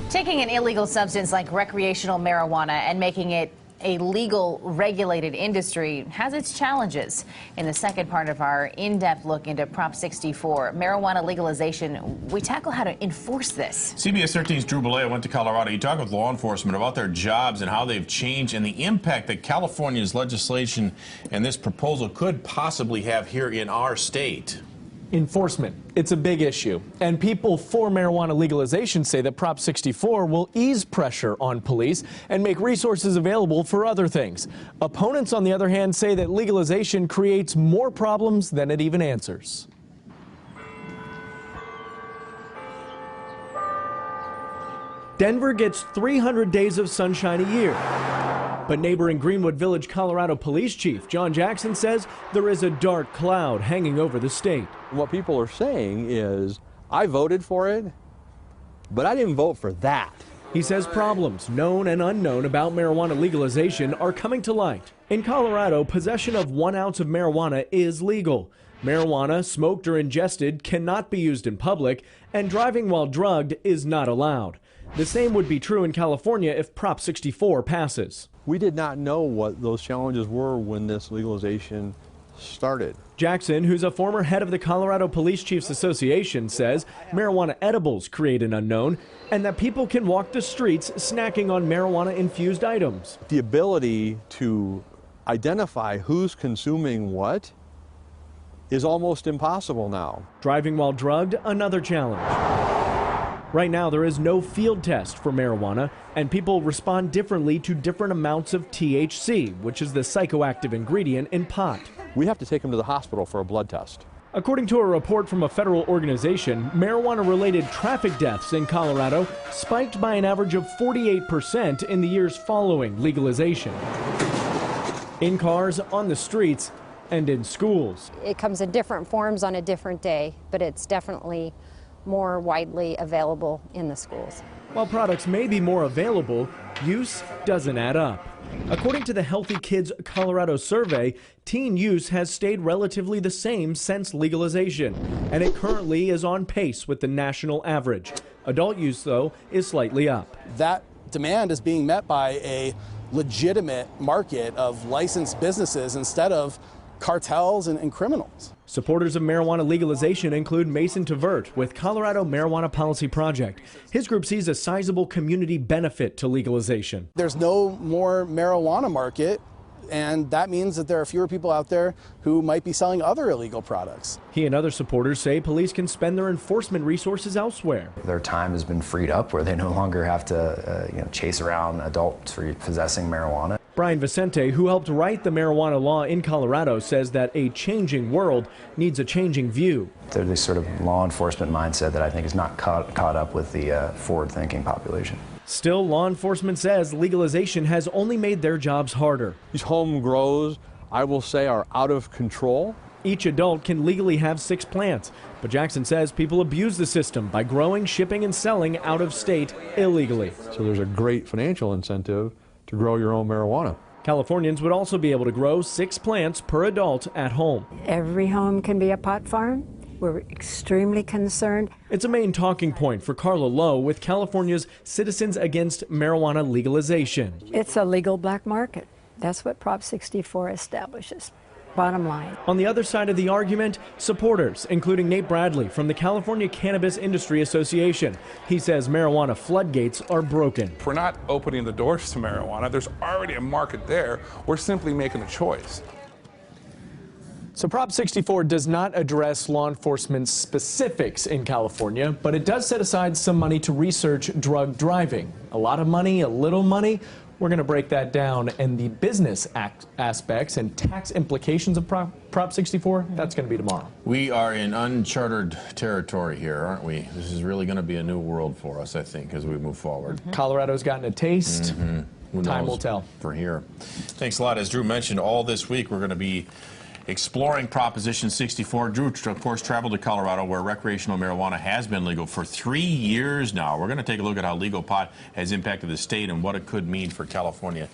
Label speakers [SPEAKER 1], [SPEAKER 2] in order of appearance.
[SPEAKER 1] Taking an illegal substance like recreational marijuana and making it a legal, regulated industry has its challenges. In the second part of our in-depth look into Prop 64, marijuana legalization, we tackle how to enforce this.
[SPEAKER 2] CBS 13's Drew Belay went to Colorado. He talked with law enforcement about their jobs and how they've changed and the impact that California's legislation and this proposal could possibly have here in our state.
[SPEAKER 3] Enforcement. It's a big issue. And people for marijuana legalization say that Prop 64 will ease pressure on police and make resources available for other things. Opponents, on the other hand, say that legalization creates more problems than it even answers. Denver gets 300 days of sunshine a year. But neighboring Greenwood Village Colorado Police Chief John Jackson says there is a dark cloud hanging over the state.
[SPEAKER 4] What people are saying is, I voted for it, but I didn't vote for that.
[SPEAKER 3] He says problems, known and unknown, about marijuana legalization are coming to light. In Colorado, possession of 1 ounce of marijuana is legal. Marijuana, smoked or ingested, cannot be used in public, and driving while drugged is not allowed. The same would be true in California if Prop 64 passes.
[SPEAKER 4] We did not know what those challenges were when this legalization started.
[SPEAKER 3] Jackson, who's a former head of the Colorado Police Chiefs Association, says marijuana edibles create an unknown and that people can walk the streets snacking on marijuana-infused items.
[SPEAKER 4] The ability to identify who's consuming what is almost impossible now.
[SPEAKER 3] Driving while drugged, another challenge. Right now, there is no field test for marijuana, and people respond differently to different amounts of THC, which is the psychoactive ingredient in pot.
[SPEAKER 4] We have to take them to the hospital for a blood test.
[SPEAKER 3] According to a report from a federal organization, marijuana-related traffic deaths in Colorado spiked by an average of 48% in the years following legalization. In cars, on the streets, and in schools.
[SPEAKER 5] It comes in different forms on a different day, but it's definitely more widely available in the schools.
[SPEAKER 3] While products may be more available, use doesn't add up. According to the Healthy Kids Colorado survey, teen use has stayed relatively the same since legalization, and it currently is on pace with the national average. Adult use, though, is slightly up.
[SPEAKER 6] That demand is being met by a legitimate market of licensed businesses instead of cartels and criminals.
[SPEAKER 3] Supporters of marijuana legalization include Mason Tvert with Colorado Marijuana Policy Project. His group sees a sizable community benefit to legalization.
[SPEAKER 6] There's no more marijuana market, and that means that there are fewer people out there who might be selling other illegal products.
[SPEAKER 3] He and other supporters say police can spend their enforcement resources elsewhere.
[SPEAKER 7] Their time has been freed up where they no longer have to chase around adults for possessing marijuana.
[SPEAKER 3] Brian Vicente, who helped write the marijuana law in Colorado, says that a changing world needs a changing view.
[SPEAKER 7] There's this sort of law enforcement mindset that I think is not caught up with the forward-thinking population.
[SPEAKER 3] Still, law enforcement says legalization has only made their jobs harder.
[SPEAKER 4] These home grows, I will say, are out of control.
[SPEAKER 3] Each adult can legally have 6 plants, but Jackson says people abuse the system by growing, shipping, and selling out of state illegally.
[SPEAKER 4] So there's a great financial incentive to grow your own marijuana.
[SPEAKER 3] Californians would also be able to grow 6 plants per adult at home.
[SPEAKER 8] Every home can be a pot farm. We're extremely concerned.
[SPEAKER 3] It's a main talking point for Carla Lowe with California's Citizens Against Marijuana Legalization.
[SPEAKER 8] It's a legal black market. That's what Prop 64 establishes. Bottom line.
[SPEAKER 3] On the other side of the argument, supporters, including Nate Bradley from the California Cannabis Industry Association. He says marijuana floodgates are broken.
[SPEAKER 9] We're not opening the doors to marijuana. There's already a market there. We're simply making a choice.
[SPEAKER 3] So Prop 64 does not address law enforcement's specifics in California, but it does set aside some money to research drug driving. A lot of money, a little money. We're going to break that down, and the business aspects and tax implications of Prop 64, that's going to be tomorrow.
[SPEAKER 2] We are in uncharted territory here, aren't we? This is really going to be a new world for us, I think, as we move forward.
[SPEAKER 3] Colorado's gotten a taste. Time will tell.
[SPEAKER 2] For here. Thanks a lot. As Drew mentioned, all this week we're going to be exploring Proposition 64. Drew, of course, traveled to Colorado, where recreational marijuana has been legal for 3 years now. We're going to take a look at how legal pot has impacted the state and what it could mean for California.